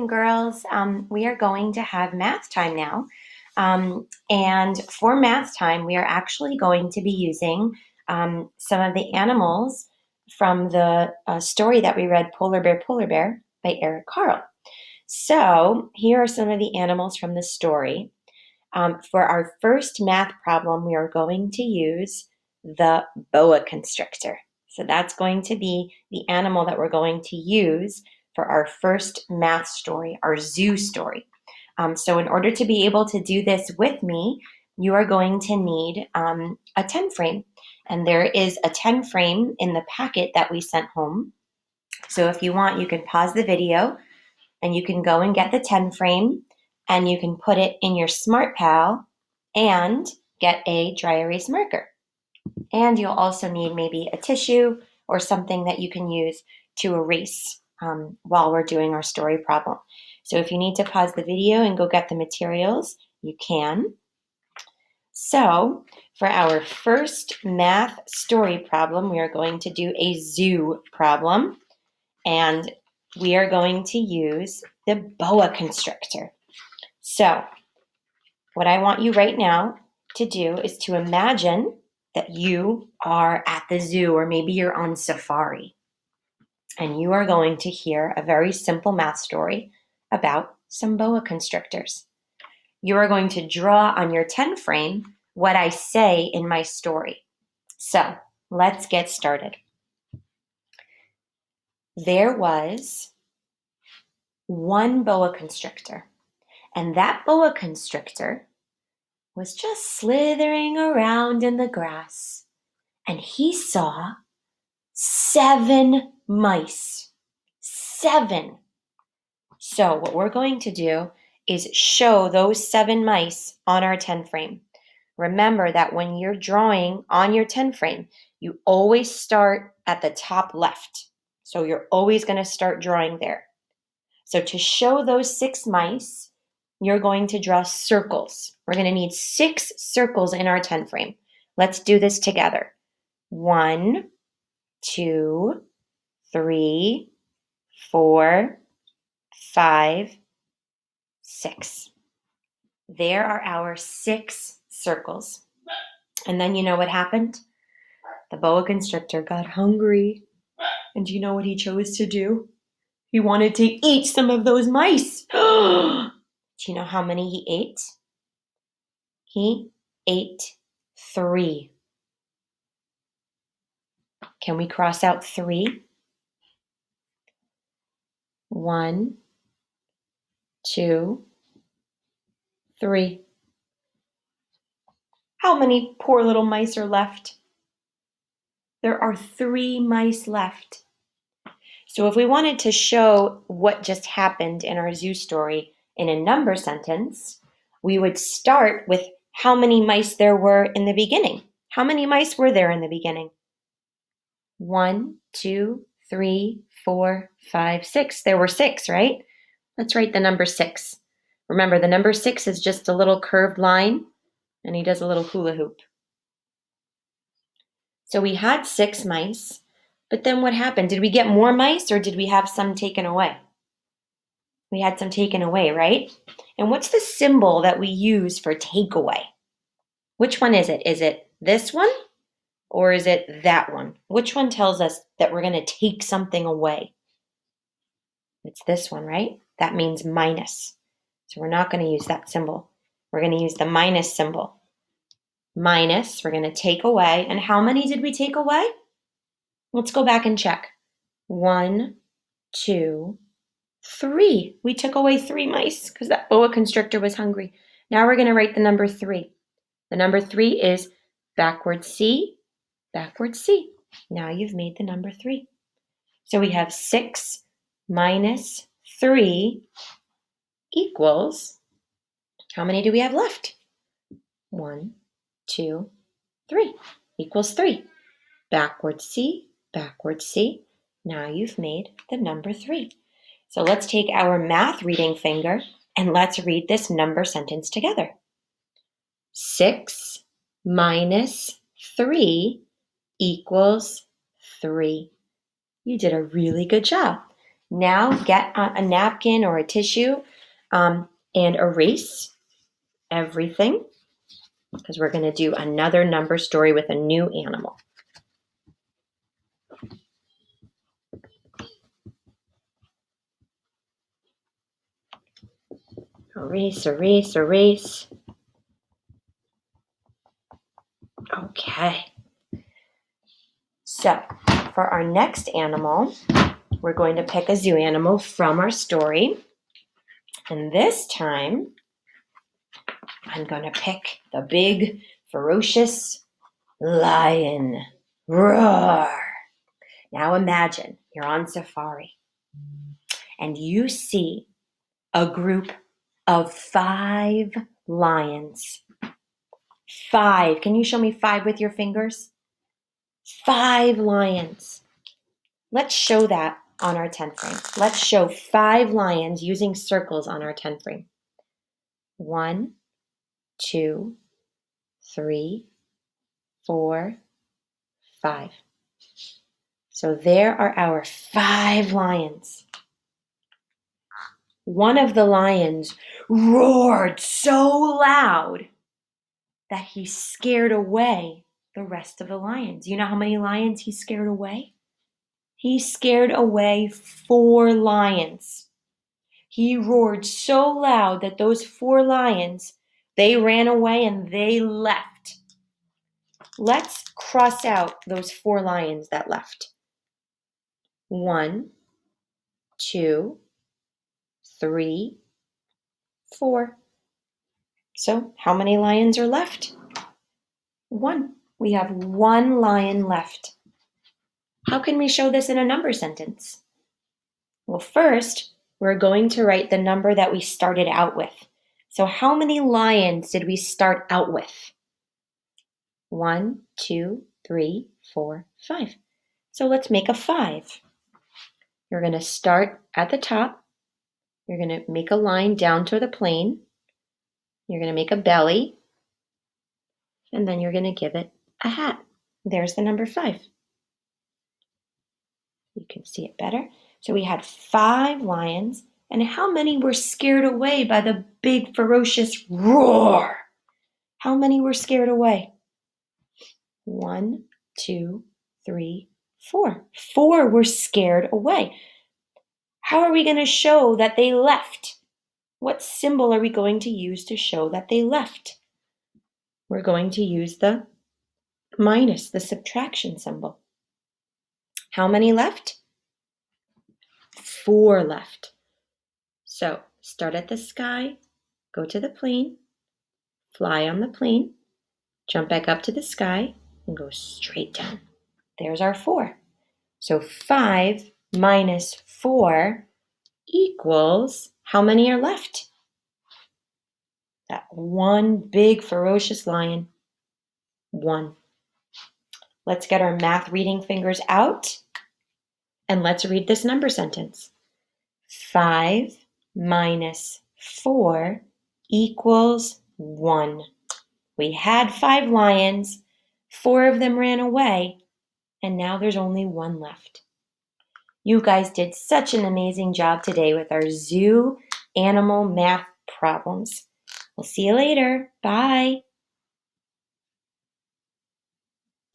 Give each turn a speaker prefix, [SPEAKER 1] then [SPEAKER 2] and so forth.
[SPEAKER 1] Girls, we are going to have math time now. And for math time, we are actually going to be using some of the animals from the story that we read, Polar Bear by Eric Carle. So here are some of the animals from the story. For our first math problem, we are going to use the boa constrictor. So that's going to be the animal that we're going to use for our first math story, our zoo story. So in order to be able to do this with me, you are going to need a 10 frame. And there is a 10 frame in the packet that we sent home. So if you want, you can pause the video and you can go and get the 10 frame and you can put it in your SmartPal and get a dry erase marker. And you'll also need maybe a tissue or something that you can use to erase while we're doing our story problem. So if you need to pause the video and go get the materials, you can. So for our first math story problem, we are going to do a zoo problem. And we are going to use the boa constrictor. So what I want you right now to do is to imagine that you are at the zoo, or maybe you're on safari, and you are going to hear a very simple math story about some boa constrictors. You are going to draw on your 10 frame what I say in my story. So let's get started. There was one boa constrictor, and that boa constrictor was just slithering around in the grass, and he saw 7 mice. 7. So what we're going to do is show those 7 mice on our 10 frame. Remember that when you're drawing on your 10 frame, you always start at the top left. So you're always going to start drawing there. So to show those 6 mice, you're going to draw circles. We're going to need 6 circles in our 10 frame. Let's do this together. 1, 2, 3, 4, 5, 6. There are our 6 circles. And then you know what happened? The boa constrictor got hungry. And do you know what he chose to do? He wanted to eat some of those mice. Do you know how many he ate? He ate 3. Can we cross out 3? 1, 2, 3. How many poor little mice are left? There are 3 mice left. So if we wanted to show what just happened in our zoo story in a number sentence, we would start with how many mice there were in the beginning. How many mice were there in the beginning? 1, 2, 3, 4, 5, 6. There were 6, right? Let's write the number 6. Remember, the number 6 is just a little curved line, and he does a little hula hoop. So we had 6 mice, but then what happened? Did we get more mice, or did we have some taken away? We had some taken away, right? And what's the symbol that we use for takeaway? Which one is it? Is it this one, or is it that one? Which one tells us that we're going to take something away? It's this one, right? That means minus. So we're not going to use that symbol. We're going to use the minus symbol. Minus, we're going to take away. And how many did we take away? Let's go back and check. 1, 2, 3. We took away 3 mice because that boa constrictor was hungry. Now we're going to write the number 3. The number 3 is backward C, backward C. Now you've made the number 3. So we have 6 minus 3 equals, how many do we have left? 1, 2, 3 equals 3. Backward C, backward C. Now you've made the number 3. So let's take our math reading finger and let's read this number sentence together. 6 minus 3 equals 3. You did a really good job. Now get a napkin or a tissue and erase everything because we're going to do another number story with a new animal. Erase, erase, erase. Okay. So for our next animal, we're going to pick a zoo animal from our story. And this time, I'm going to pick the big, ferocious lion. Roar! Now imagine you're on safari and you see a group of 5 lions. 5. Can you show me 5 with your fingers? 5 lions. Let's show that on our 10 frame. Let's show 5 lions using circles on our 10 frame. 1, 2, 3, 4, 5. So there are our 5 lions. One of the lions roared so loud that he scared away the rest of the lions. You know how many lions he scared away? He scared away 4 lions. He roared so loud that those 4 lions, they ran away and they left. Let's cross out those 4 lions that left. 1, 2, 3, 4. So how many lions are left? 1. We have 1 lion left. How can we show this in a number sentence? Well, first, we're going to write the number that we started out with. So how many lions did we start out with? 1, 2, 3, 4, 5. So let's make a 5. You're going to start at the top. You're going to make a line down to the plane. You're going to make a belly. And then you're going to give it a hat. There's the number 5. You can see it better. So we had 5 lions. And how many were scared away by the big ferocious roar? How many were scared away? 1, 2, 3, 4. 4 were scared away. How are we going to show that they left? What symbol are we going to use to show that they left? We're going to use the minus, the subtraction symbol. How many left? 4 left. So start at the sky, go to the plane, fly on the plane, jump back up to the sky, and go straight down. There's our 4. So 5 minus 4 equals, how many are left? That 1 big ferocious lion. 1. Let's get our math reading fingers out and let's read this number sentence. 5 minus 4 equals 1. We had 5 lions, 4 of them ran away, and now there's only 1 left. You guys did such an amazing job today with our zoo animal math problems. We'll see you later. Bye.